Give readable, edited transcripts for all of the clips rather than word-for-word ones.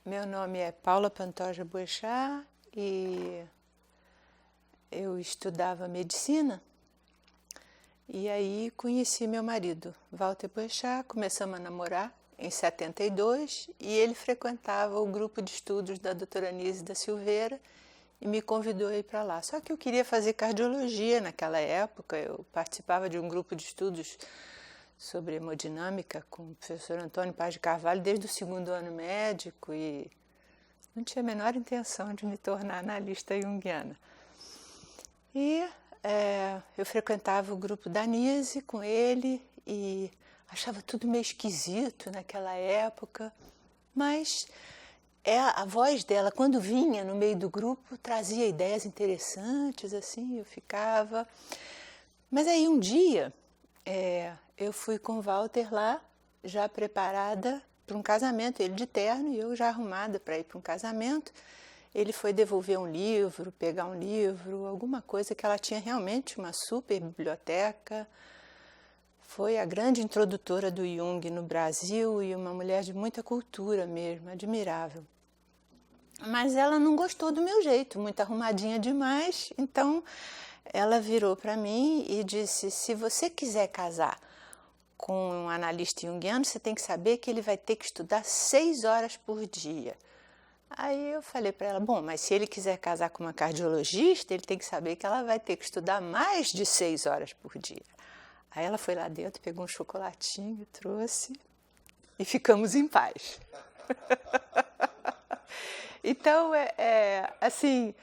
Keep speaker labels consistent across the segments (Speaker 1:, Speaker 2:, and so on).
Speaker 1: Meu nome é Paula Pantoja Boechat e eu estudava medicina e aí conheci meu marido, Walter Boechat, começamos a namorar em 72 e ele frequentava o grupo de estudos da doutora Anísia da Silveira e me convidou a ir para lá. Só que eu queria fazer cardiologia naquela época, eu participava de um grupo de estudos sobre hemodinâmica com o professor Antônio Paz de Carvalho desde o segundo ano médico e não tinha a menor intenção de me tornar analista junguiana. E eu frequentava o grupo da Anísia com ele e achava tudo meio esquisito naquela época, mas a voz dela, quando vinha no meio do grupo, trazia ideias interessantes, assim, eu ficava. Mas aí um dia eu fui com o Walter lá, já preparada para um casamento, ele de terno e eu já arrumada para ir para um casamento. Ele foi devolver um livro, pegar um livro, alguma coisa que ela tinha realmente uma super biblioteca. Foi a grande introdutora do Jung no Brasil e uma mulher de muita cultura mesmo, admirável. Mas ela não gostou do meu jeito, muito arrumadinha demais, então ela virou para mim e disse: se você quiser casar com um analista junguiano, você tem que saber que ele vai ter que estudar 6 horas por dia. Aí eu falei para ela: bom, mas se ele quiser casar com uma cardiologista, ele tem que saber que ela vai ter que estudar mais de 6 horas por dia. Aí ela foi lá dentro, pegou um chocolatinho, trouxe e ficamos em paz. Então, assim,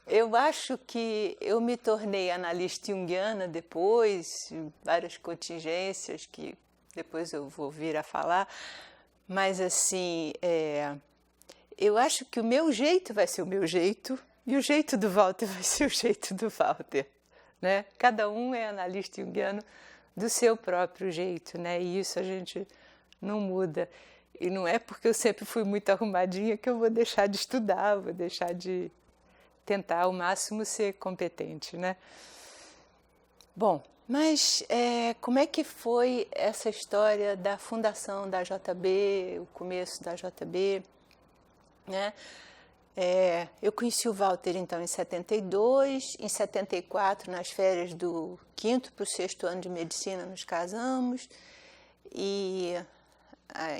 Speaker 1: eu acho que eu me tornei analista junguiana depois, várias contingências que depois eu vou vir a falar, mas assim, eu acho que o meu jeito vai ser o meu jeito e o jeito do Walter vai ser o jeito do Walter, né? Cada um é analista junguiano do seu próprio jeito, né? E isso a gente não muda. E não é porque eu sempre fui muito arrumadinha que eu vou deixar de estudar, vou deixar de tentar ao máximo ser competente, né? Bom, mas como é que foi essa história da fundação da JB, o começo da JB, né? Eu conheci o Walter então em 72, em 74, nas férias do 5º para o 6º ano de medicina, nos casamos, e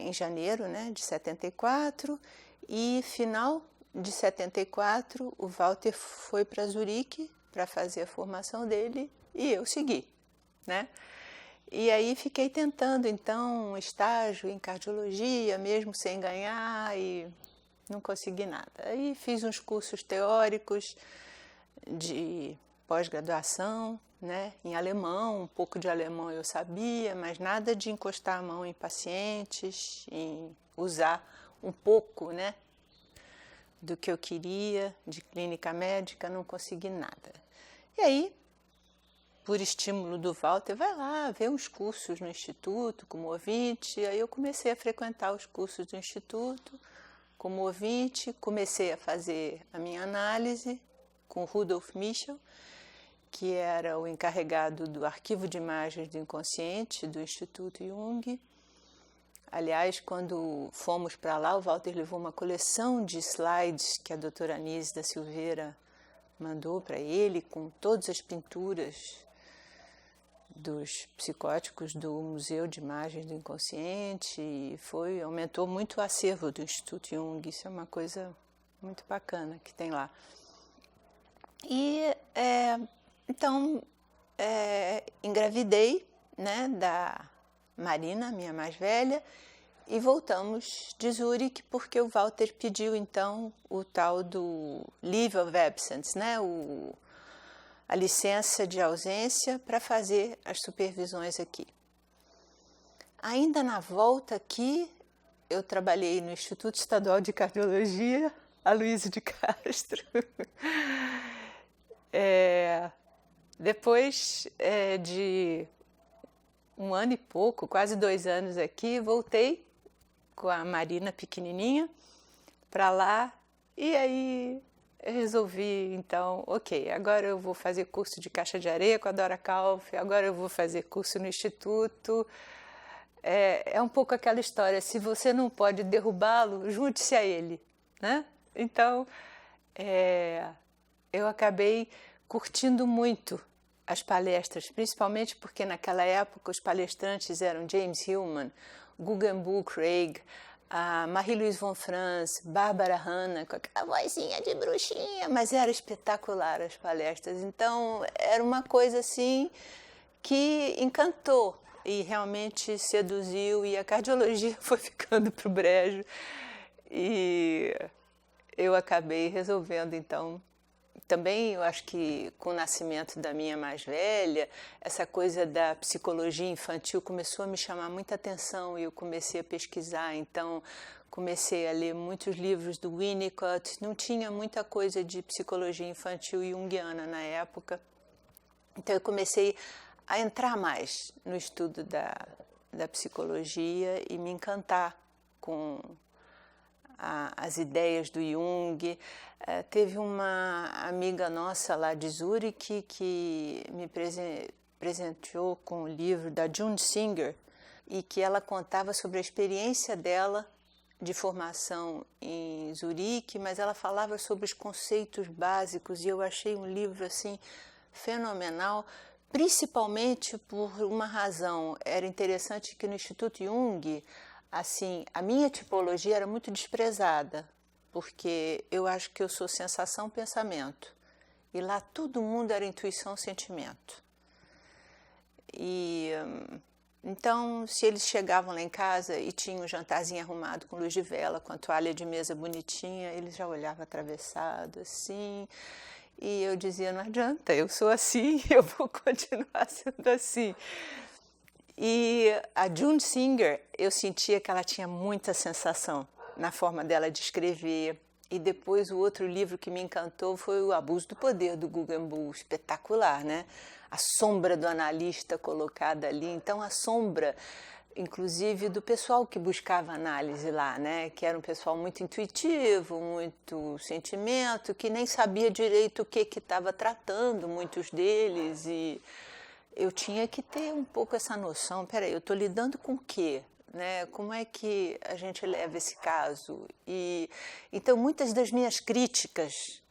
Speaker 1: em janeiro, né, de 74, e final de 74 o Walter foi para Zurique para fazer a formação dele e eu segui, né? E aí fiquei tentando então um estágio em cardiologia, mesmo sem ganhar, e não consegui nada. Aí fiz uns cursos teóricos de pós-graduação, né, em alemão, um pouco de alemão eu sabia, mas nada de encostar a mão em pacientes, em usar um pouco, né, do que eu queria de clínica médica, não consegui nada. E aí, por estímulo do Walter, vai lá, vê uns cursos no Instituto como ouvinte. Aí eu comecei a frequentar os cursos do Instituto como ouvinte, comecei a fazer a minha análise com Rudolf Michel, que era o encarregado do arquivo de imagens do inconsciente do Instituto Jung. Aliás, quando fomos para lá, o Walter levou uma coleção de slides que a doutora Anísia da Silveira mandou para ele, com todas as pinturas dos psicóticos do Museu de Imagens do Inconsciente, e aumentou muito o acervo do Instituto Jung. Isso é uma coisa muito bacana que tem lá. E então engravidei, né, da Marina, minha mais velha, e voltamos de Zurique porque o Walter pediu então o tal do Leave of Absence, né, a licença de ausência para fazer as supervisões aqui. Ainda na volta aqui, eu trabalhei no Instituto Estadual de Cardiologia, Aloysio de Castro. Depois de 1 ano e pouco, quase 2 anos aqui, voltei com a Marina pequenininha para lá e aí eu resolvi então, ok, agora eu vou fazer curso de caixa de areia com a Dora Kauf, agora eu vou fazer curso no Instituto, É um pouco aquela história, se você não pode derrubá-lo, junte-se a ele, né? Então, eu acabei curtindo muito as palestras, principalmente porque naquela época os palestrantes eram James Hillman, Guggenbull Craig, a Marie-Louise von Franz, Bárbara Hanna, com aquela vozinha de bruxinha, mas era espetacular as palestras. Então, era uma coisa assim que encantou e realmente seduziu, e a cardiologia foi ficando para o brejo. E eu acabei resolvendo, então, também eu acho que com o nascimento da minha mais velha, essa coisa da psicologia infantil começou a me chamar muita atenção e eu comecei a pesquisar. Então, comecei a ler muitos livros do Winnicott, não tinha muita coisa de psicologia infantil junguiana na época. Então, eu comecei a entrar mais no estudo da psicologia e me encantar com as ideias do Jung. Teve uma amiga nossa lá de Zurique que me presenteou com o livro da June Singer e que ela contava sobre a experiência dela de formação em Zurique, mas ela falava sobre os conceitos básicos e eu achei um livro assim fenomenal, principalmente por uma razão. Era interessante que no Instituto Jung, assim, a minha tipologia era muito desprezada, porque eu acho que eu sou sensação-pensamento. E lá todo mundo era intuição-sentimento. E então, se eles chegavam lá em casa e tinham um jantarzinho arrumado com luz de vela, com a toalha de mesa bonitinha, eles já olhavam atravessado assim. E eu dizia, não adianta, eu sou assim, eu vou continuar sendo assim. E a June Singer, eu sentia que ela tinha muita sensação na forma dela de escrever. E depois o outro livro que me encantou foi o Abuso do Poder, do Guggenbull, espetacular, né? A sombra do analista colocada ali. Então, a sombra, inclusive, do pessoal que buscava análise lá, né? Que era um pessoal muito intuitivo, muito sentimento, que nem sabia direito o que estava tratando, muitos deles. E eu tinha que ter um pouco essa noção, peraí, eu estou lidando com o quê? Né? Como é que a gente leva esse caso? E então, muitas das minhas críticas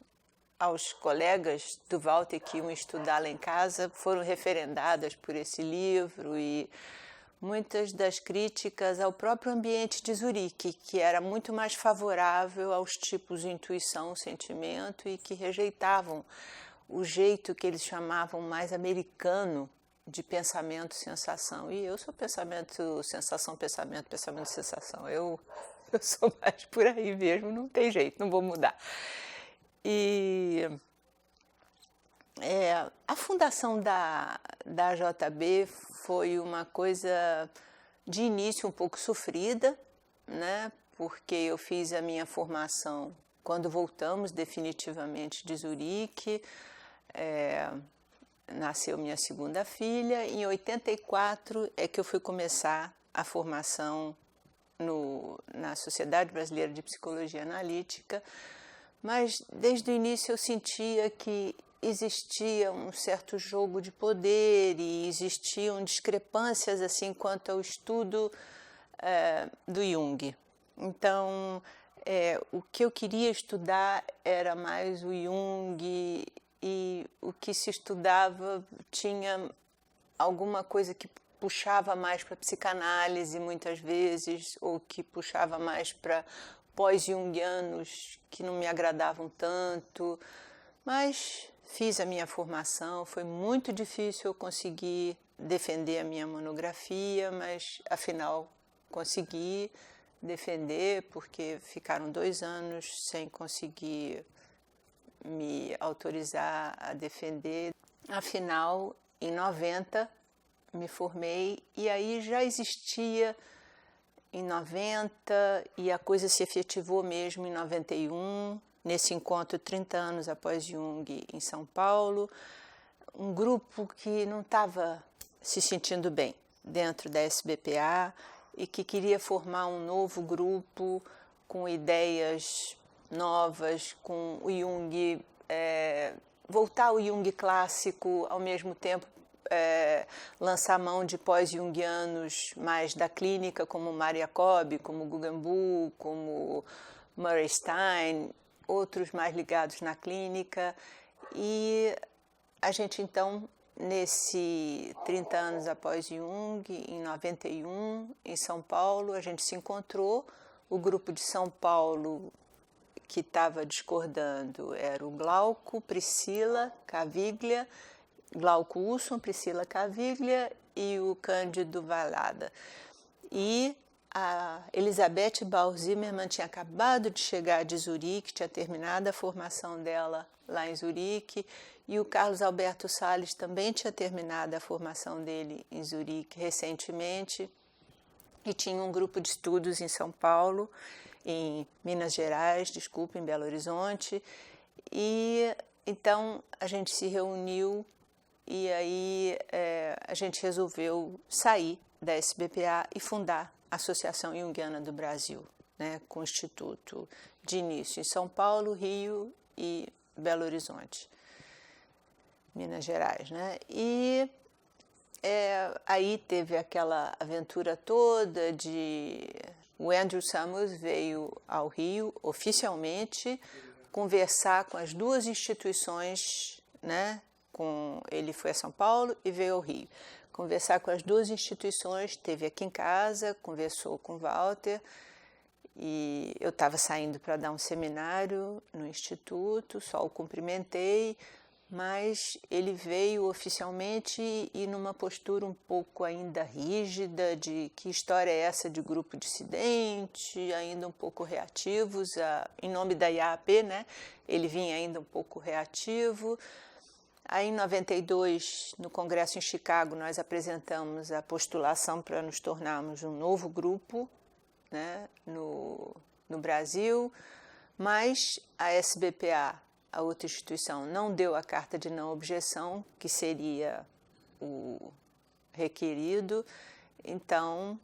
Speaker 1: aos colegas do Walter que iam estudar lá em casa foram referendadas por esse livro, e muitas das críticas ao próprio ambiente de Zurique, que era muito mais favorável aos tipos de intuição, sentimento, e que rejeitavam o jeito que eles chamavam mais americano de pensamento, sensação. E eu sou pensamento, sensação, pensamento, pensamento, sensação. Eu sou mais por aí mesmo, não tem jeito, não vou mudar. E a fundação da JB foi uma coisa de início um pouco sofrida, né? Porque eu fiz a minha formação quando voltamos definitivamente de Zurique. Nasceu minha segunda filha. Em 84 é que eu fui começar a formação na Sociedade Brasileira de Psicologia Analítica, mas desde o início eu sentia que existia um certo jogo de poder e existiam discrepâncias assim quanto ao estudo do Jung. Então, o que eu queria estudar era mais o Jung, e o que se estudava tinha alguma coisa que puxava mais para a psicanálise muitas vezes, ou que puxava mais para pós-junguianos que não me agradavam tanto. Mas fiz a minha formação, foi muito difícil eu conseguir defender a minha monografia, mas afinal consegui defender, porque ficaram 2 anos sem conseguir me autorizar a defender. Afinal, em 90, me formei, e aí já existia em 90, e a coisa se efetivou mesmo em 91, nesse encontro 30 anos após Jung em São Paulo, um grupo que não estava se sentindo bem dentro da SBPA e que queria formar um novo grupo com ideias novas, com o Jung, voltar ao Jung clássico, ao mesmo tempo lançar mão de pós-junguianos mais da clínica, como Mariacobi, como Guggenbull, como Murray Stein, outros mais ligados na clínica. E a gente, então, nesse 30 anos após Jung, em 91, em São Paulo, a gente se encontrou. O grupo de São Paulo que estava discordando era o Glauco, Priscila Caviglia, Glauco Usson, Priscila Caviglia e o Cândido Valada. E a Elizabeth Bauer-Zimmermann tinha acabado de chegar de Zurique, tinha terminado a formação dela lá em Zurique, e o Carlos Alberto Salles também tinha terminado a formação dele em Zurique recentemente, e tinha um grupo de estudos em São Paulo, em Minas Gerais, desculpa, em Belo Horizonte, e então a gente se reuniu e aí a gente resolveu sair da SBPA e fundar a Associação Junguiana do Brasil, né, com o Instituto de início em São Paulo, Rio e Belo Horizonte, Minas Gerais, né? E aí teve aquela aventura toda de... O Andrew Summers veio ao Rio oficialmente conversar com as duas instituições, né? Ele foi a São Paulo e veio ao Rio. Conversar com as duas instituições, esteve aqui em casa, conversou com o Walter, e eu estava saindo para dar um seminário no Instituto, só o cumprimentei, mas ele veio oficialmente e numa postura um pouco ainda rígida, de que história é essa de grupo dissidente, ainda um pouco reativos, em nome da IAAP, né? Ele vinha ainda um pouco reativo. Aí, em 92, no Congresso em Chicago, nós apresentamos a postulação para nos tornarmos um novo grupo, né, no Brasil, mas a SBPA, a outra instituição, não deu a carta de não objeção, que seria o requerido. Então,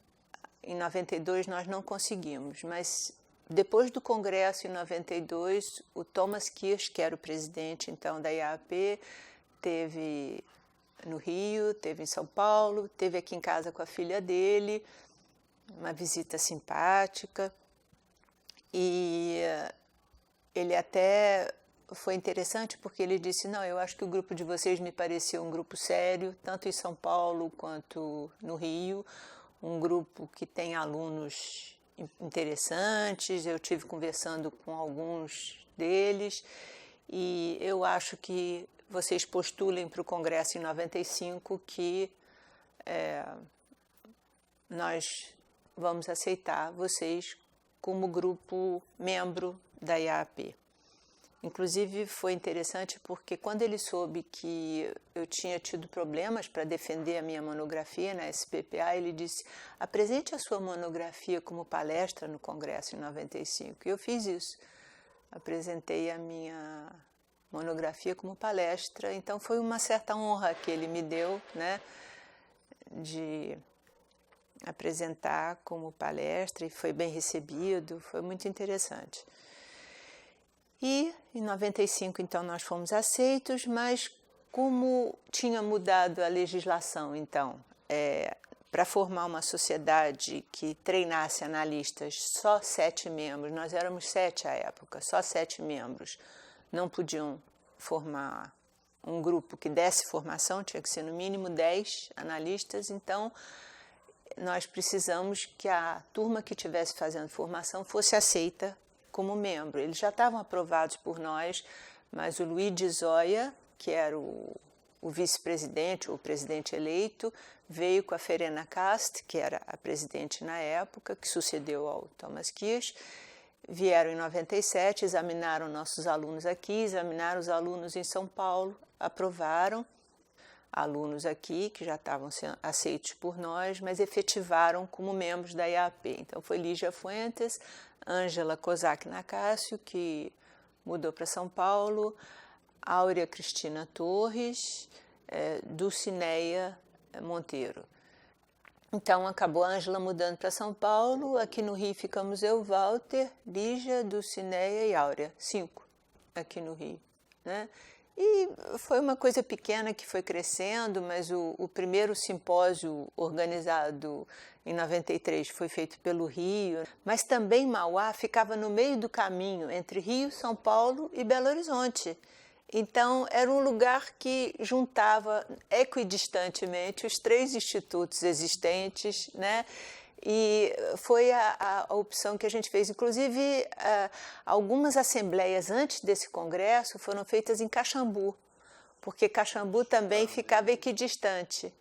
Speaker 1: em 92, nós não conseguimos, mas depois do Congresso, em 92, o Thomas Kirsch, que era o presidente então da IAAP, teve no Rio, teve em São Paulo, teve aqui em casa com a filha dele, uma visita simpática, e ele até foi interessante porque ele disse, não, eu acho que o grupo de vocês me pareceu um grupo sério, tanto em São Paulo quanto no Rio, um grupo que tem alunos interessantes, eu tive conversando com alguns deles, e eu acho que vocês postulem para o Congresso em 95 que nós vamos aceitar vocês como grupo membro da IAAP. Inclusive, foi interessante porque quando ele soube que eu tinha tido problemas para defender a minha monografia na SBPA, ele disse, apresente a sua monografia como palestra no Congresso em 95. E eu fiz isso. Apresentei a minha monografia como palestra, então foi uma certa honra que ele me deu, né, de apresentar como palestra, e foi bem recebido, foi muito interessante. E em 95, então, nós fomos aceitos, mas como tinha mudado a legislação, então, para formar uma sociedade que treinasse analistas, só 7 membros, nós éramos 7 à época, só 7 membros, não podiam formar um grupo que desse formação, tinha que ser no mínimo 10 analistas, então nós precisamos que a turma que estivesse fazendo formação fosse aceita como membro. Eles já estavam aprovados por nós, mas o Luigi Zoya, que era o vice-presidente, ou o presidente eleito, veio com a Ferena Cast, que era a presidente na época, que sucedeu ao Thomas Kirsch, vieram em 97, examinaram nossos alunos aqui, examinaram os alunos em São Paulo, aprovaram alunos aqui, que já estavam sendo aceitos por nós, mas efetivaram como membros da IAAP. Então, foi Lígia Fuentes, Ângela Kozak Nakasio, que mudou para São Paulo, Áurea Cristina Torres, Dulcineia Monteiro. Então, acabou a Ângela mudando para São Paulo, aqui no Rio ficamos eu, Walter, Lígia, Dulcineia e Áurea, 5 aqui no Rio, né? E foi uma coisa pequena que foi crescendo, mas o primeiro simpósio organizado em 93 foi feito pelo Rio, mas também Mauá ficava no meio do caminho entre Rio, São Paulo e Belo Horizonte. Então, era um lugar que juntava equidistantemente os 3 institutos existentes, né? E foi a opção que a gente fez. Inclusive, algumas assembleias antes desse congresso foram feitas em Caxambu, porque Caxambu também ficava equidistante.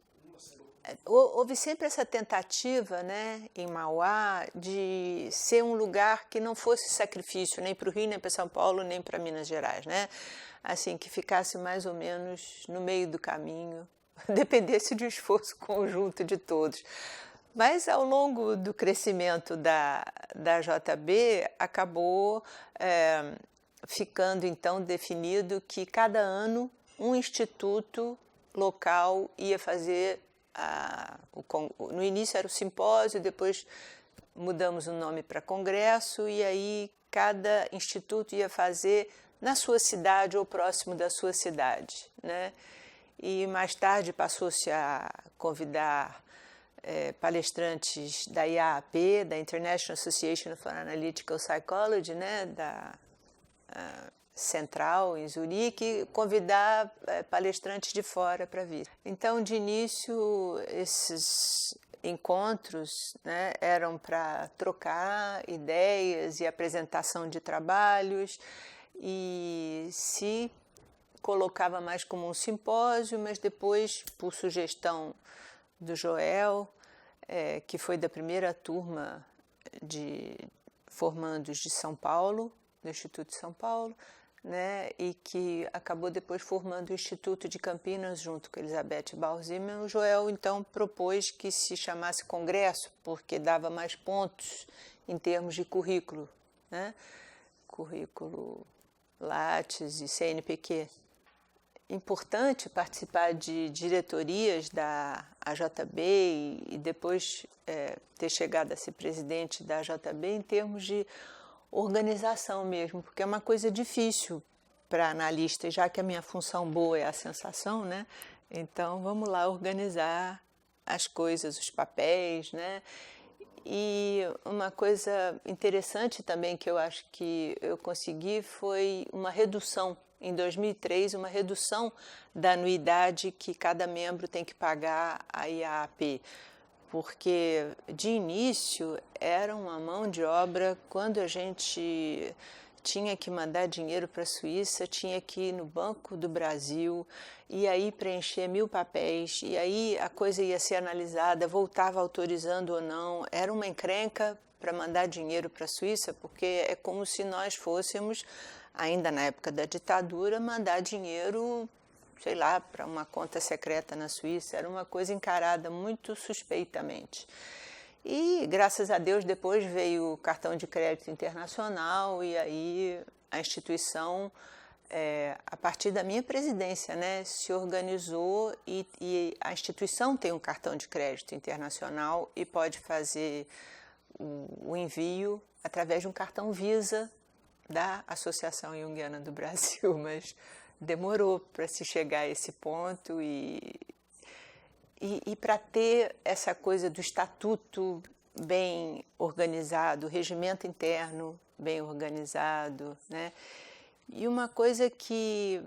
Speaker 1: Houve sempre essa tentativa, né, em Mauá, de ser um lugar que não fosse sacrifício nem para o Rio, nem para São Paulo, nem para Minas Gerais, né? Assim, que ficasse mais ou menos no meio do caminho, dependesse de um esforço conjunto de todos. Mas, ao longo do crescimento da JB, acabou ficando, então, definido que cada ano um instituto local ia fazer, no início era o simpósio, depois mudamos o nome para congresso, e aí cada instituto ia fazer na sua cidade ou próximo da sua cidade, né? E mais tarde passou-se a convidar palestrantes da IAAP, da International Association for Analytical Psychology, né, da central em Zurique, convidar palestrantes de fora para vir. Então, de início, esses encontros, né, eram para trocar ideias e apresentação de trabalhos, e se colocava mais como um simpósio, mas depois, por sugestão do Joel, que foi da primeira turma de formandos de São Paulo, do Instituto de São Paulo, né, e que acabou depois formando o Instituto de Campinas junto com Elizabeth Bauer-Zimmermann. O Joel, então, propôs que se chamasse congresso, porque dava mais pontos em termos de currículo, né, currículo Lattes e CNPq. Importante participar de diretorias da AJB e depois ter chegado a ser presidente da AJB em termos de organização mesmo, porque é uma coisa difícil para analista, já que a minha função boa é a sensação, né? Então, vamos lá organizar as coisas, os papéis, né? E uma coisa interessante também que eu acho que eu consegui foi uma redução, em 2003, uma redução da anuidade que cada membro tem que pagar à IAAP, porque de início era uma mão de obra. Quando a gente tinha que mandar dinheiro para a Suíça, tinha que ir no Banco do Brasil e aí preencher 1000 papéis, e aí a coisa ia ser analisada, voltava autorizando ou não. Era uma encrenca para mandar dinheiro para a Suíça, porque é como se nós fôssemos, ainda na época da ditadura, mandar dinheiro, sei lá, para uma conta secreta na Suíça. Era uma coisa encarada muito suspeitamente. E, graças a Deus, depois veio o cartão de crédito internacional, e aí a instituição, a partir da minha presidência, né, se organizou, e a instituição tem um cartão de crédito internacional e pode fazer o envio através de um cartão Visa da Associação Junguiana do Brasil, mas demorou para se chegar a esse ponto, e para ter essa coisa do estatuto bem organizado, o regimento interno bem organizado, né? E uma coisa que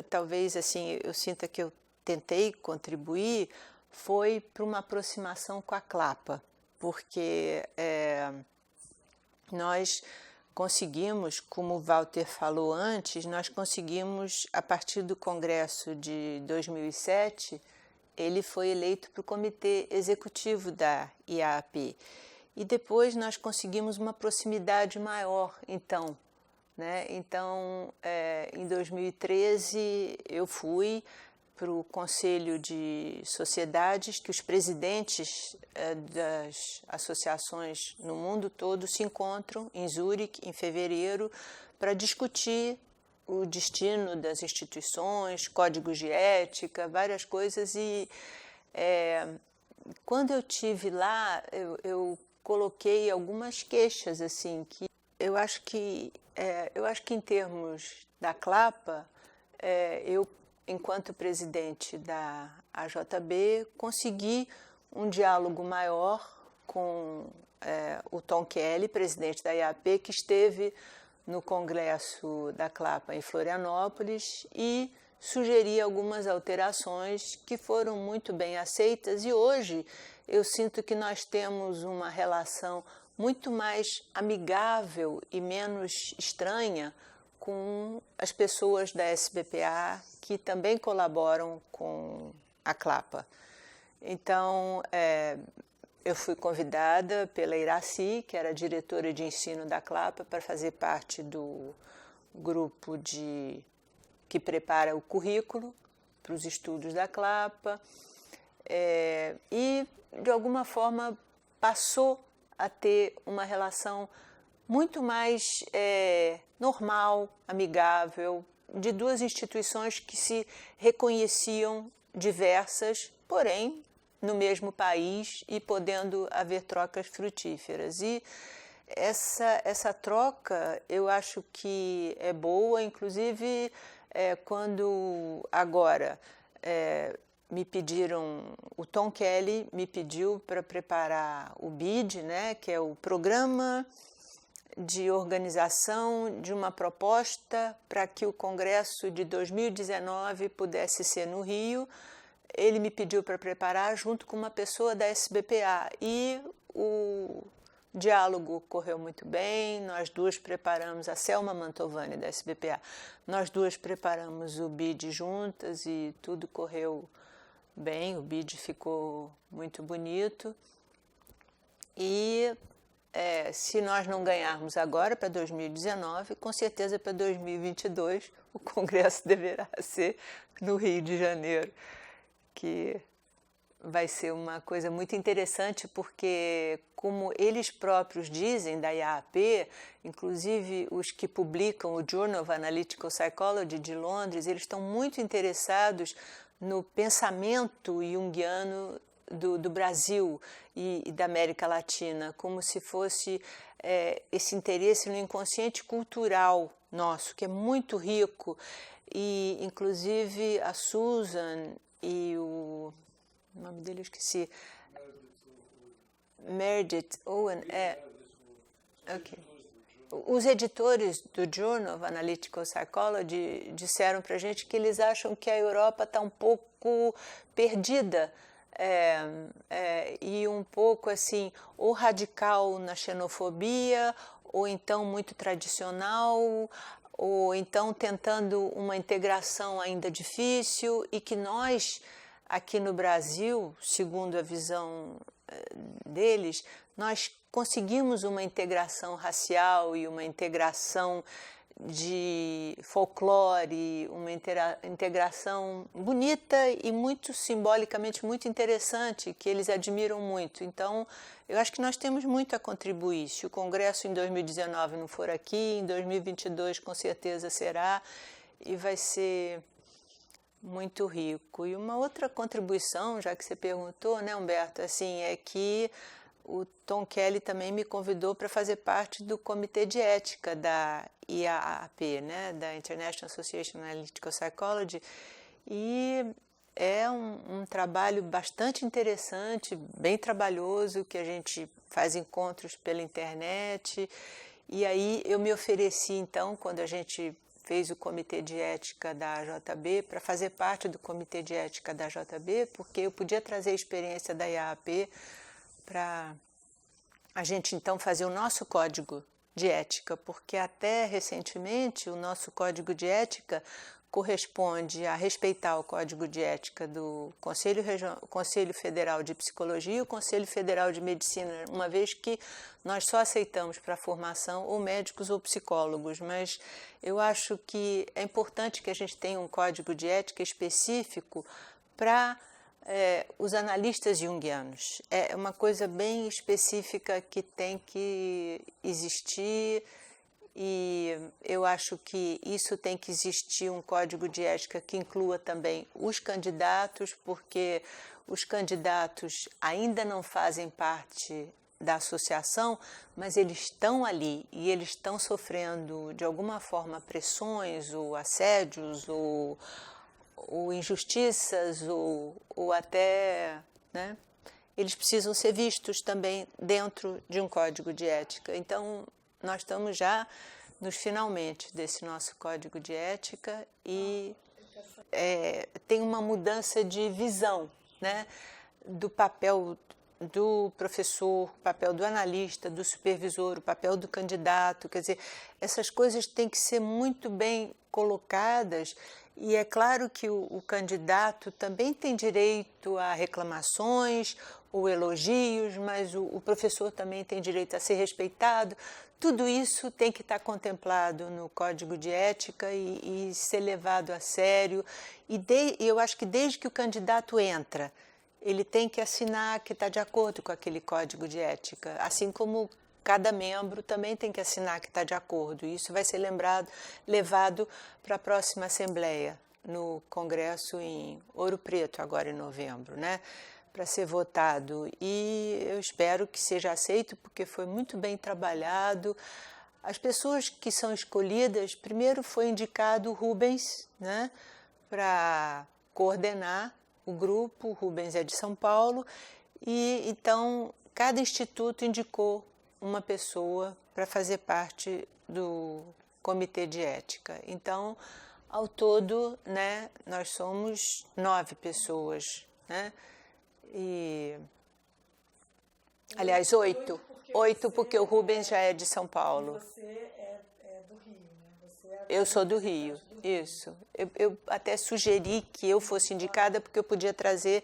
Speaker 1: talvez assim eu sinta que eu tentei contribuir foi para uma aproximação com a CLAPA, porque nós conseguimos, como o Walter falou antes, nós conseguimos, a partir do Congresso de 2007, ele foi eleito para o Comitê Executivo da IAAP. E depois nós conseguimos uma proximidade maior, então. Né? Então, em 2013, eu fui para o Conselho de Sociedades, que os presidentes das associações no mundo todo se encontram em Zurique, em fevereiro, para discutir o destino das instituições, códigos de ética, várias coisas. E quando eu tive lá, eu coloquei algumas queixas, assim, que eu acho que em termos da CLAPA, eu, enquanto presidente da AJB, consegui um diálogo maior com o Tom Kelly, presidente da IAP, que esteve no Congresso da CLAPA em Florianópolis e sugeri algumas alterações que foram muito bem aceitas, e hoje eu sinto que nós temos uma relação muito mais amigável e menos estranha com as pessoas da SBPA que também colaboram com a CLAPA. Então, eu fui convidada pela Iraci, que era diretora de ensino da CLAPA, para fazer parte do grupo que prepara o currículo para os estudos da CLAPA, e, de alguma forma, passou a ter uma relação muito mais normal, amigável, de duas instituições que se reconheciam diversas, porém no mesmo país e podendo haver trocas frutíferas. E essa troca eu acho que é boa, inclusive quando agora me pediram, o Tom Kelly me pediu para preparar o BID, né, que é o Programa de Organização de uma Proposta para que o Congresso de 2019 pudesse ser no Rio. Ele me pediu para preparar junto com uma pessoa da SBPA e o diálogo correu muito bem. Nós duas preparamos, a Selma Mantovani da SBPA, nós duas preparamos o BID juntas e tudo correu bem, o BID ficou muito bonito. E se nós não ganharmos agora para 2019, com certeza para 2022 o Congresso deverá ser no Rio de Janeiro, que vai ser uma coisa muito interessante, porque, como eles próprios dizem da IAAP, inclusive os que publicam o Journal of Analytical Psychology de Londres, eles estão muito interessados no pensamento junguiano do Brasil e da América Latina, como se fosse esse interesse no inconsciente cultural nosso, que é muito rico, e inclusive a Susan e o nome dele eu esqueci, Meredith Owen, ok. Os editores do Journal of Analytical Psychology disseram para a gente que eles acham que a Europa está um pouco perdida, e um pouco assim, ou radical na xenofobia, ou então muito tradicional, ou então tentando uma integração ainda difícil, e que nós, aqui no Brasil, segundo a visão deles, nós conseguimos uma integração racial e uma integração de folclore, uma integração bonita e muito simbolicamente muito interessante, que eles admiram muito. Então, eu acho que nós temos muito a contribuir. Se o Congresso em 2019 não for aqui, em 2022 com certeza será, e vai ser muito rico. E uma outra contribuição, já que você perguntou, né, Humberto, assim, é que o Tom Kelly também me convidou para fazer parte do comitê de ética da IAAP, né, da International Association of Analytical Psychology, e é um trabalho bastante interessante, bem trabalhoso, que a gente faz encontros pela internet. E aí eu me ofereci, então, quando a gente fez o comitê de ética da AJB, para fazer parte do comitê de ética da AJB, porque eu podia trazer a experiência da IAAP para a gente, então, fazer o nosso código de ética, porque até recentemente o nosso código de ética corresponde a respeitar o código de ética do Conselho Federal de Psicologia e o Conselho Federal de Medicina, uma vez que nós só aceitamos para a formação ou médicos ou psicólogos, mas eu acho que é importante que a gente tenha um código de ética específico para os analistas junguianos. É uma coisa bem específica que tem que existir, e eu acho que isso tem que existir um código de ética que inclua também os candidatos, porque os candidatos ainda não fazem parte da associação, mas eles estão ali e eles estão sofrendo, de alguma forma, pressões ou assédios ou injustiças ou até, né? Eles precisam ser vistos também dentro de um código de ética. Então, nós estamos já nos finalmente desse nosso código de ética e tem uma mudança de visão, né? Do papel do professor, o papel do analista, do supervisor, o papel do candidato. Quer dizer, essas coisas têm que ser muito bem colocadas e é claro que o candidato também tem direito a reclamações ou elogios, mas o professor também tem direito a ser respeitado. Tudo isso tem que estar contemplado no Código de Ética e ser levado a sério. E eu acho que desde que o candidato entra, ele tem que assinar que está de acordo com aquele código de ética, assim como cada membro também tem que assinar que está de acordo. Isso vai ser levado para a próxima Assembleia, no Congresso em Ouro Preto, agora em novembro, né? Para ser votado. E eu espero que seja aceito, porque foi muito bem trabalhado. As pessoas que são escolhidas, primeiro foi indicado o Rubens, né? Para coordenar o grupo. O Rubens é de São Paulo, e então cada instituto indicou uma pessoa para fazer parte do comitê de ética. Então, ao todo, né, nós somos 9 pessoas, né? E, aliás, 8. 8 porque o Rubens já é de São Paulo.
Speaker 2: E você é do Rio, né?
Speaker 1: Eu sou do Rio, isso. Eu até sugeri que eu fosse indicada porque eu podia trazer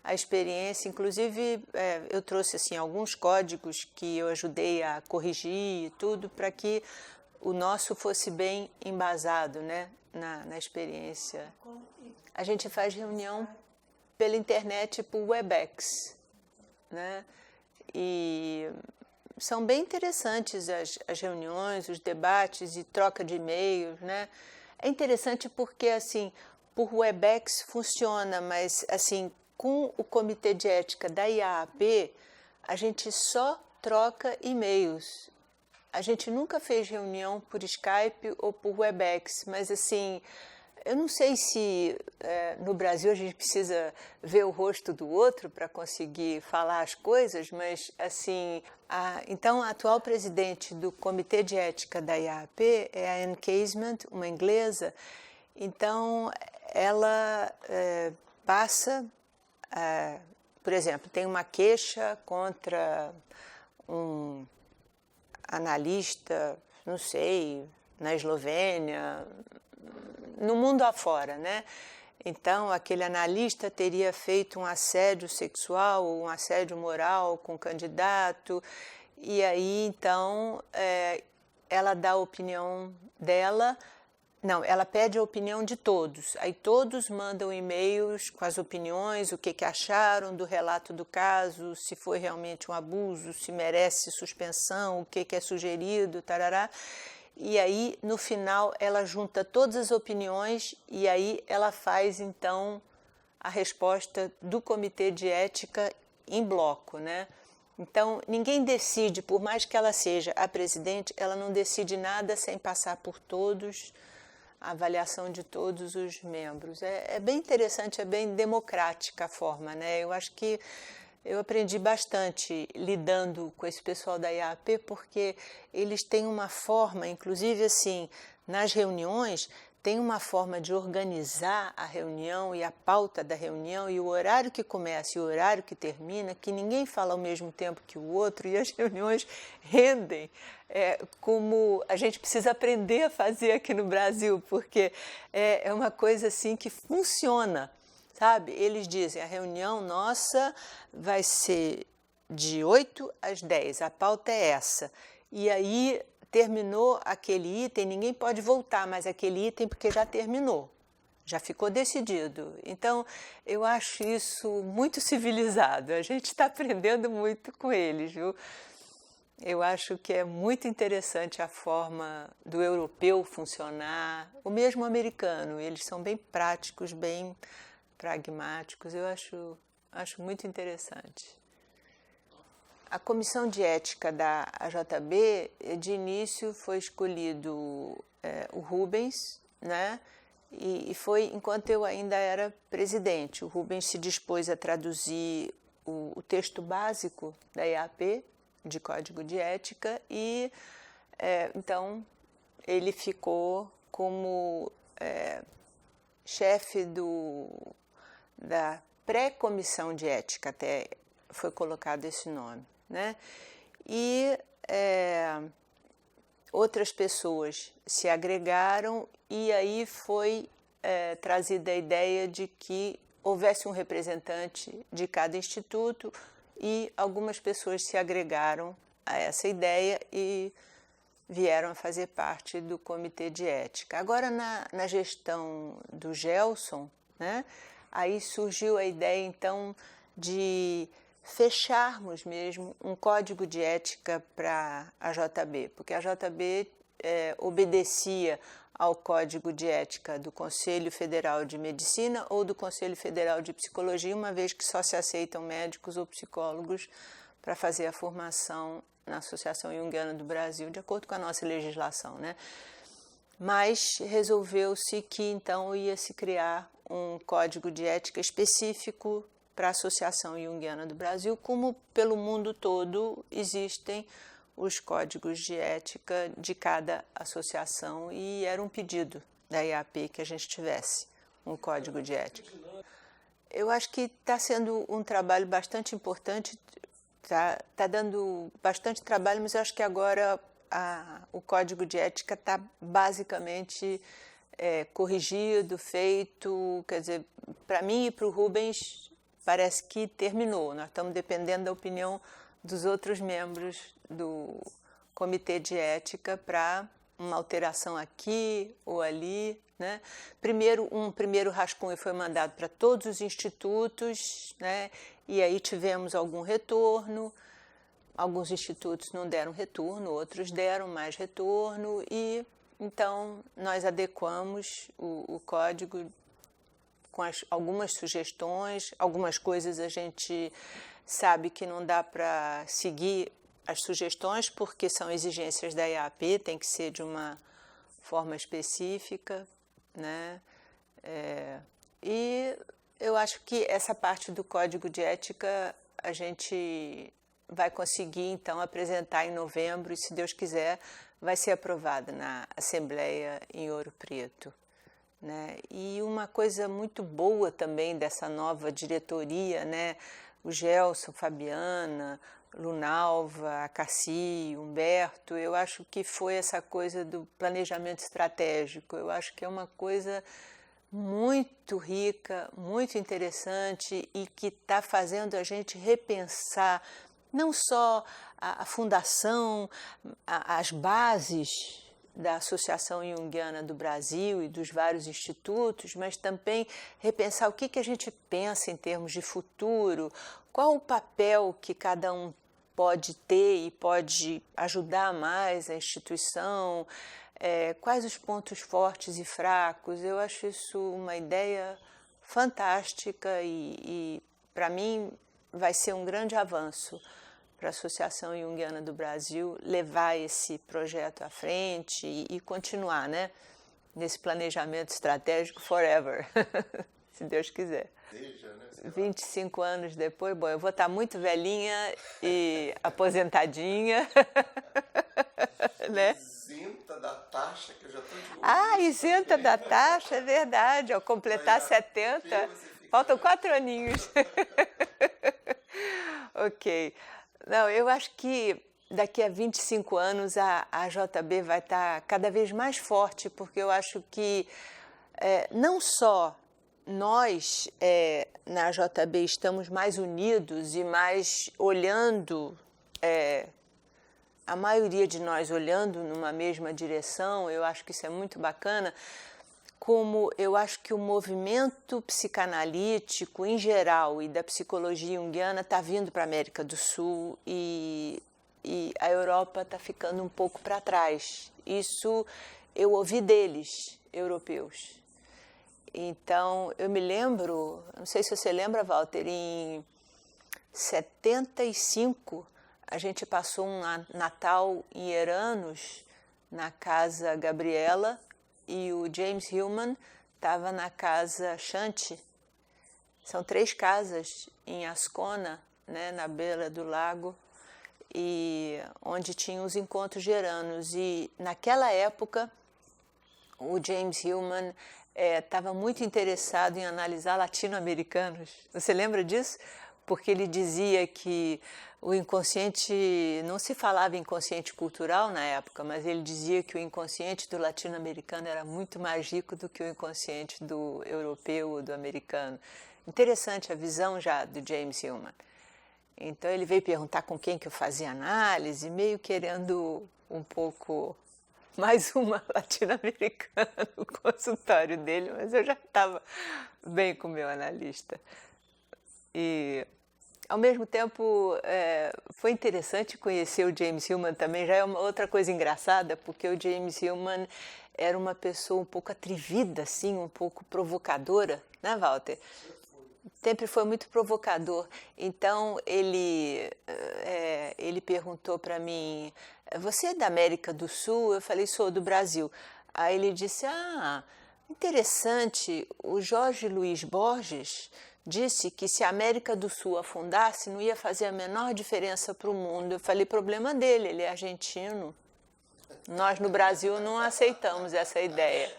Speaker 1: a experiência. Inclusive, eu trouxe assim, alguns códigos que eu ajudei a corrigir e tudo, para que o nosso fosse bem embasado, né, na experiência. A gente faz reunião pela internet, por Webex, né? E são bem interessantes as reuniões, os debates e troca de e-mails, né? É interessante porque, assim, por Webex funciona, mas, assim, com o Comitê de Ética da IAAP, a gente só troca e-mails. A gente nunca fez reunião por Skype ou por Webex, mas, assim, eu não sei se no Brasil a gente precisa ver o rosto do outro para conseguir falar as coisas, mas, assim, então a atual presidente do Comitê de Ética da IAAP é a Anne Casement, uma inglesa. Então, ela passa, por exemplo, tem uma queixa contra um analista, não sei, na Eslovênia, no mundo afora, né? Então, aquele analista teria feito um assédio sexual ou um assédio moral com o candidato, e aí, então, ela dá a opinião dela. Não, ela pede a opinião de todos. Aí todos mandam e-mails com as opiniões, o que acharam do relato do caso, se foi realmente um abuso, se merece suspensão, o que é sugerido, tarará. E aí, no final, ela junta todas as opiniões e aí ela faz, então, a resposta do Comitê de Ética em bloco, né? Então, ninguém decide, por mais que ela seja a presidente, ela não decide nada sem passar por todos, a avaliação de todos os membros. É bem interessante, é bem democrática a forma, né? Eu acho que eu aprendi bastante lidando com esse pessoal da IAAP, porque eles têm uma forma, inclusive assim, nas reuniões, tem uma forma de organizar a reunião e a pauta da reunião e o horário que começa e o horário que termina, que ninguém fala ao mesmo tempo que o outro e as reuniões rendem, como a gente precisa aprender a fazer aqui no Brasil, porque é uma coisa assim que funciona. Sabe? Eles dizem, a reunião nossa vai ser de 8 às 10, a pauta é essa. E aí terminou aquele item, ninguém pode voltar mais aquele item porque já terminou, já ficou decidido. Então, eu acho isso muito civilizado, a gente está aprendendo muito com eles, viu? Eu acho que é muito interessante a forma do europeu funcionar, o mesmo americano, eles são bem práticos, bem pragmáticos, eu acho muito interessante. a comissão de ética da AJB, de início foi escolhido o Rubens, né? E foi enquanto eu ainda era presidente. O Rubens se dispôs a traduzir o texto básico da IAP, de Código de Ética, e então ele ficou como chefe da pré-comissão de ética, até foi colocado esse nome, né? E outras pessoas se agregaram e aí foi trazida a ideia de que houvesse um representante de cada instituto e algumas pessoas se agregaram a essa ideia e vieram a fazer parte do Comitê de Ética. Agora, na gestão do Gelson, né, aí surgiu a ideia, então, de fecharmos mesmo um código de ética para a JB, porque a JB obedecia ao Código de Ética do Conselho Federal de Medicina ou do Conselho Federal de Psicologia, uma vez que só se aceitam médicos ou psicólogos para fazer a formação na Associação Junguiana do Brasil, de acordo com a nossa legislação, né? Mas resolveu-se que então ia se criar um código de ética específico para a Associação Junguiana do Brasil, como pelo mundo todo existem os códigos de ética de cada associação, e era um pedido da IAP que a gente tivesse um código de ética. Eu acho que está sendo um trabalho bastante importante, tá dando bastante trabalho, mas eu acho que agora o código de ética está basicamente corrigido, feito, quer dizer, para mim e para o Rubens parece que terminou. Nós estamos dependendo da opinião dos outros membros do Comitê de Ética para uma alteração aqui ou ali, né? Um primeiro rascunho foi mandado para todos os institutos, né? E aí tivemos algum retorno. Alguns institutos não deram retorno, outros deram mais retorno, e então nós adequamos o código com algumas sugestões. Algumas coisas a gente sabe que não dá para seguir as sugestões porque são exigências da IAP, tem que ser de uma forma específica, né? E eu acho que essa parte do Código de Ética a gente vai conseguir, então, apresentar em novembro e, se Deus quiser, vai ser aprovada na Assembleia em Ouro Preto, né? E uma coisa muito boa também dessa nova diretoria, né? O Gelson, Fabiana, Lunalva, a Cassi, Humberto, eu acho que foi essa coisa do planejamento estratégico. Eu acho que é uma coisa muito rica, muito interessante e que está fazendo a gente repensar não só a fundação, as bases da Associação Junguiana do Brasil e dos vários institutos, mas também repensar o que a gente pensa em termos de futuro, qual o papel que cada um pode ter e pode ajudar mais a instituição, quais os pontos fortes e fracos. Eu acho isso uma ideia fantástica e para mim, vai ser um grande avanço para a Associação Junguiana do Brasil levar esse projeto à frente e continuar, né, nesse planejamento estratégico forever, se Deus quiser. 25 anos depois, bom, eu vou estar muito velhinha e aposentadinha, né?
Speaker 3: Isenta da taxa, que eu já estou de novo.
Speaker 1: Isenta da taxa, é verdade, ao completar 70, faltam 4 aninhos. Ok. Não, eu acho que daqui a 25 anos a JB vai estar cada vez mais forte, porque eu acho que não só nós na JB estamos mais unidos e mais olhando, a maioria de nós olhando numa mesma direção, eu acho que isso é muito bacana, como eu acho que o movimento psicanalítico em geral e da psicologia junguiana está vindo para a América do Sul e a Europa está ficando um pouco para trás. Isso eu ouvi deles, europeus. Então, eu me lembro, não sei se você lembra, Walter, em 75, a gente passou um Natal em Eranos, na casa Gabriela, e o James Hillman estava na casa Shanti. São 3 casas em Ascona, né, na beira do lago, e onde tinham os encontros de Eranos. E naquela época, o James Hillman estava muito interessado em analisar latino-americanos. Você lembra disso? Porque ele dizia que o inconsciente, não se falava inconsciente cultural na época, mas ele dizia que o inconsciente do latino-americano era muito mais rico do que o inconsciente do europeu ou do americano. Interessante a visão já do James Hillman. Então ele veio perguntar com quem que eu fazia análise, meio querendo um pouco mais uma latino-americana no consultório dele, mas eu já estava bem com o meu analista. E, ao mesmo tempo, foi interessante conhecer o James Hillman também. Já é uma outra coisa engraçada, porque o James Hillman era uma pessoa um pouco atrevida, assim, um pouco provocadora, né, Walter? Sempre foi muito provocador. Então, ele perguntou para mim, você é da América do Sul? Eu falei, sou do Brasil. Aí ele disse, interessante, o Jorge Luiz Borges disse que se a América do Sul afundasse, não ia fazer a menor diferença para o mundo. Eu falei, problema dele, ele é argentino. Nós, no Brasil, não aceitamos essa ideia.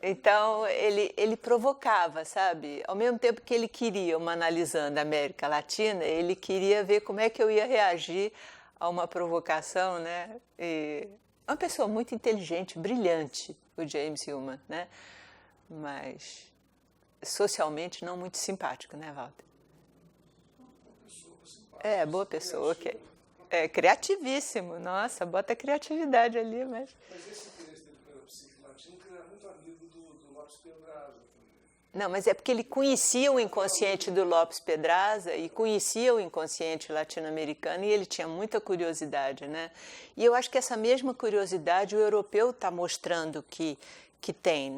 Speaker 1: Então, ele provocava, sabe? Ao mesmo tempo que ele queria, uma analisando a América Latina, ele queria ver como é que eu ia reagir a uma provocação, né? E uma pessoa muito inteligente, brilhante, o James Hillman, né? Mas socialmente não muito simpático, né, Walter? Boa pessoa, ok. Criativíssimo, nossa, bota criatividade ali, mas...
Speaker 4: Mas esse interesse dele pela psique latina, que ele era muito amigo do Lopes Pedraza também.
Speaker 1: Não, mas é porque ele conhecia o inconsciente do Lopes Pedraza e conhecia o inconsciente latino-americano e ele tinha muita curiosidade, né? E eu acho que essa mesma curiosidade o europeu está mostrando que tem.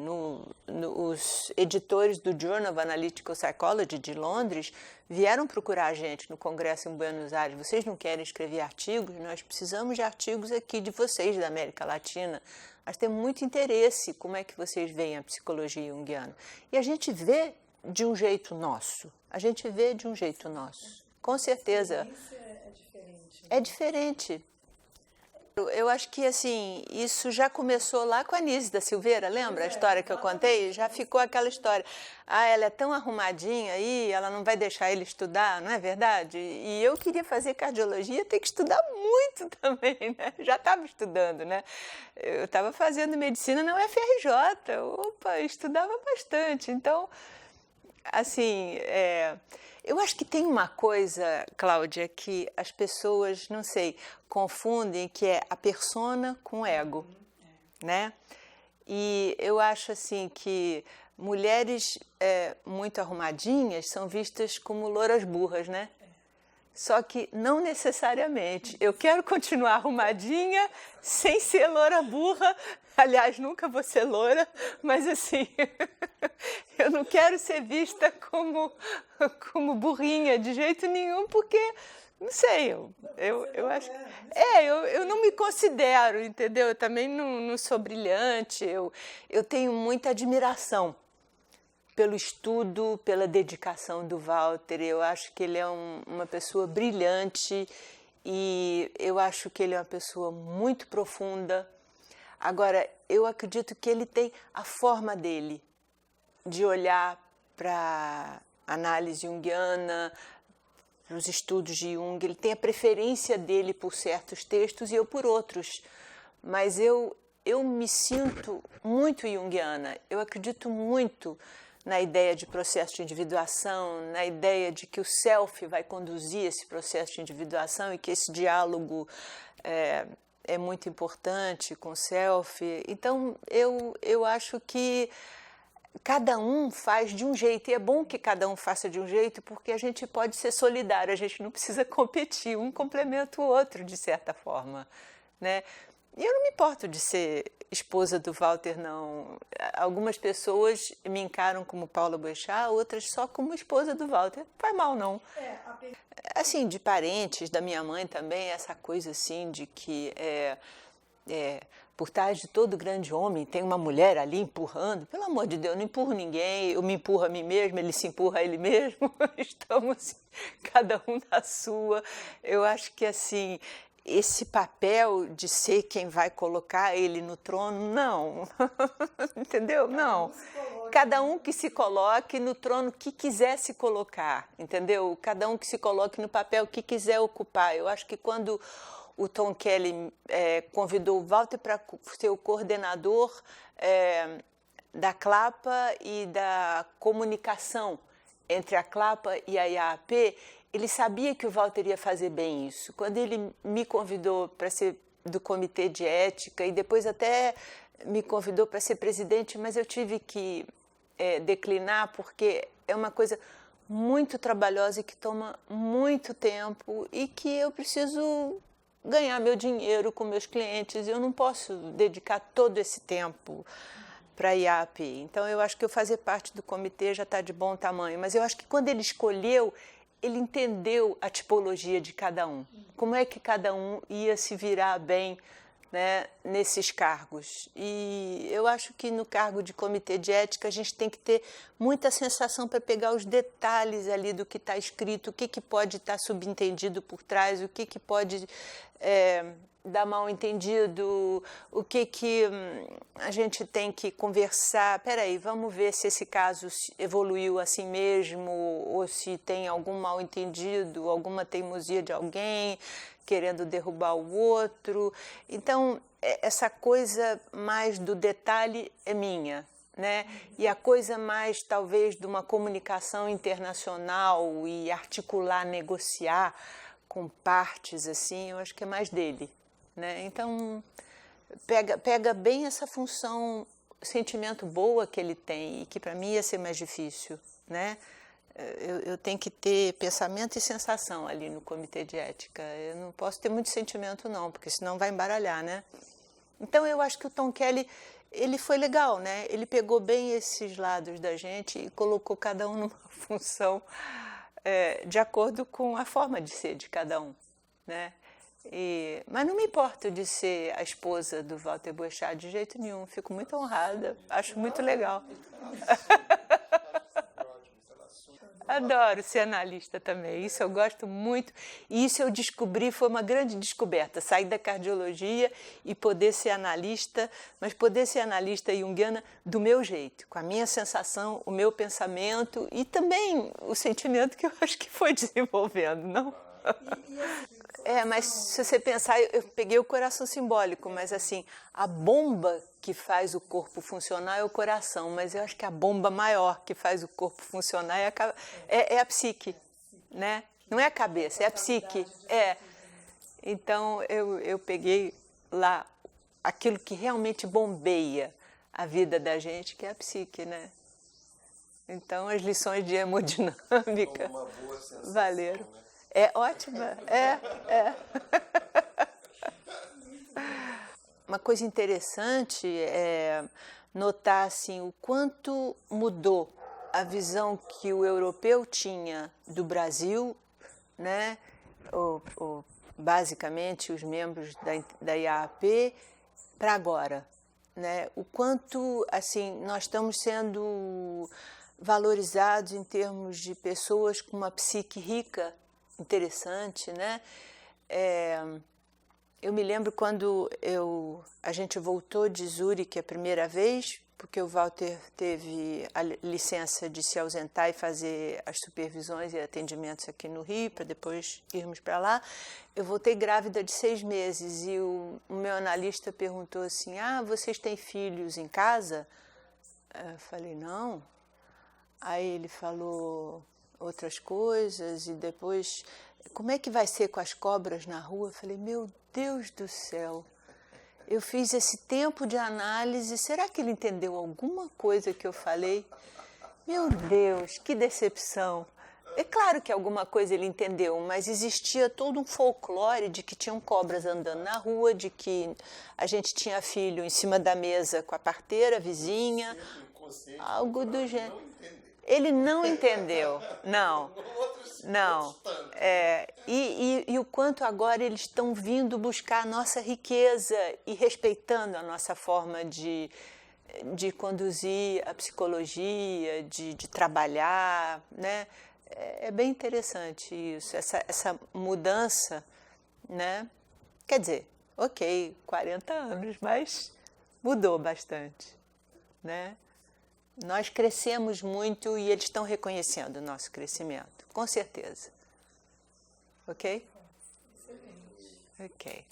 Speaker 1: Os editores do Journal of Analytical Psychology de Londres vieram procurar a gente no Congresso em Buenos Aires. Vocês não querem escrever artigos? Nós precisamos de artigos aqui de vocês, da América Latina. Nós temos muito interesse como é que vocês veem a psicologia junguiana. E a gente vê de um jeito nosso. A gente vê de um jeito nosso. Com certeza.
Speaker 2: Isso é diferente.
Speaker 1: É diferente. Eu acho que, assim, isso já começou lá com a Anísia da Silveira, lembra a história que eu contei? Já ficou aquela história. Ela é tão arrumadinha aí, ela não vai deixar ele estudar, não é verdade? E eu queria fazer cardiologia, ter que estudar muito também, né? Já estava estudando, né? Eu estava fazendo medicina na UFRJ, estudava bastante. Então, assim, eu acho que tem uma coisa, Cláudia, que as pessoas, não sei, confundem, que é a persona com o ego, né? E eu acho, assim, que mulheres muito arrumadinhas são vistas como louras burras, né? Só que não necessariamente. Eu quero continuar arrumadinha sem ser loura burra. Aliás, nunca vou ser loura, mas assim, eu não quero ser vista como burrinha de jeito nenhum, porque, não sei, eu acho... eu não me considero, entendeu? Eu também não sou brilhante, eu tenho muita admiração pelo estudo, pela dedicação do Walter. Eu acho que ele é uma pessoa brilhante e eu acho que ele é uma pessoa muito profunda. Agora, eu acredito que ele tem a forma dele de olhar para a análise junguiana, para os estudos de Jung. Ele tem a preferência dele por certos textos e eu por outros. Mas eu me sinto muito junguiana. Eu acredito muito na ideia de processo de individuação, na ideia de que o self vai conduzir esse processo de individuação e que esse diálogo é muito importante com o self. Então, eu acho que cada um faz de um jeito, e é bom que cada um faça de um jeito, porque a gente pode ser solidário, a gente não precisa competir, um complementa o outro, de certa forma, né? E eu não me importo de ser esposa do Walter, não. Algumas pessoas me encaram como Paula Boechat, outras só como esposa do Walter. Não faz mal, não. Assim, de parentes, da minha mãe também, essa coisa assim de que por trás de todo grande homem tem uma mulher ali empurrando. Pelo amor de Deus, eu não empurro ninguém, eu me empurro a mim mesmo, ele se empurra a ele mesmo. Estamos cada um na sua. Eu acho que assim, esse papel de ser quem vai colocar ele no trono, não. Entendeu? Não. Cada um que se coloque no trono que quiser se colocar, entendeu? Cada um que se coloque no papel que quiser ocupar. Eu acho que quando o Tom Kelly convidou o Walter para ser o coordenador da CLAPA e da comunicação entre a CLAPA e a IAAP, ele sabia que o Walter ia fazer bem isso. Quando ele me convidou para ser do comitê de ética e depois até me convidou para ser presidente, mas eu tive que declinar porque é uma coisa muito trabalhosa e que toma muito tempo e que eu preciso ganhar meu dinheiro com meus clientes. Eu não posso dedicar todo esse tempo para a IAAP. Então, eu acho que eu fazer parte do comitê já está de bom tamanho. Mas eu acho que quando ele escolheu, ele entendeu a tipologia de cada um. Como é que cada um ia se virar bem, né, nesses cargos. E eu acho que no cargo de comitê de ética a gente tem que ter muita sensação para pegar os detalhes ali do que está escrito, o que pode estar subentendido por trás, o que pode dar mal entendido, o que a gente tem que conversar. Peraí, vamos ver se esse caso evoluiu assim mesmo, ou se tem algum mal entendido, alguma teimosia de alguém querendo derrubar o outro. Então, essa coisa mais do detalhe é minha, né? E a coisa mais, talvez, de uma comunicação internacional e articular, negociar com partes, assim, eu acho que é mais dele, né? Então, pega bem essa função, sentimento boa que ele tem e que para mim ia ser mais difícil, né? Eu tenho que ter pensamento e sensação ali no comitê de ética. Eu não posso ter muito sentimento, não, porque senão vai embaralhar, né? Então, eu acho que o Tom Kelly, ele foi legal, né? Ele pegou bem esses lados da gente e colocou cada um numa função de acordo com a forma de ser de cada um, né? Mas não me importo de ser a esposa do Walter Boechat de jeito nenhum. Fico muito honrada, acho muito legal. Adoro ser analista também, isso eu gosto muito. E isso eu descobri, foi uma grande descoberta, sair da cardiologia e poder ser analista, mas poder ser analista junguiana do meu jeito, com a minha sensação, o meu pensamento e também o sentimento que eu acho que foi desenvolvendo, não? Mas se você pensar, eu peguei o coração simbólico, mas assim, a bomba que faz o corpo funcionar é o coração, mas eu acho que a bomba maior que faz o corpo funcionar é a psique, né? Não é a cabeça, é a psique. Então, eu peguei lá aquilo que realmente bombeia a vida da gente, que é a psique, né? Então, as lições de hemodinâmica
Speaker 3: Uma boa sensação,
Speaker 1: valeram.
Speaker 3: né?
Speaker 1: É ótima, Uma coisa interessante é notar assim, o quanto mudou a visão que o europeu tinha do Brasil, né? Basicamente os membros da IAAP, para agora, né? O quanto assim, nós estamos sendo valorizados em termos de pessoas com uma psique rica, interessante, né? Eu me lembro quando a gente voltou de Zurique a primeira vez, porque o Walter teve a licença de se ausentar e fazer as supervisões e atendimentos aqui no Rio, para depois irmos para lá. Eu voltei grávida de 6 meses e o meu analista perguntou assim, vocês têm filhos em casa? Eu falei, não. Aí ele falou outras coisas e depois, como é que vai ser com as cobras na rua? Eu falei, meu Deus do céu, eu fiz esse tempo de análise, será que ele entendeu alguma coisa que eu falei? Meu Deus, que decepção. É claro que alguma coisa ele entendeu, mas existia todo um folclore de que tinham cobras andando na rua, de que a gente tinha filho em cima da mesa com a parteira, vizinha, algo do gênero. Ele não entendeu, não. E o quanto agora eles estão vindo buscar a nossa riqueza e respeitando a nossa forma de conduzir a psicologia, de trabalhar, né? É bem interessante isso, essa mudança, né? Quer dizer, ok, 40 anos, mas mudou bastante, né? Nós crescemos muito e eles estão reconhecendo o nosso crescimento, com certeza. Ok?
Speaker 2: Excelente.
Speaker 1: Ok.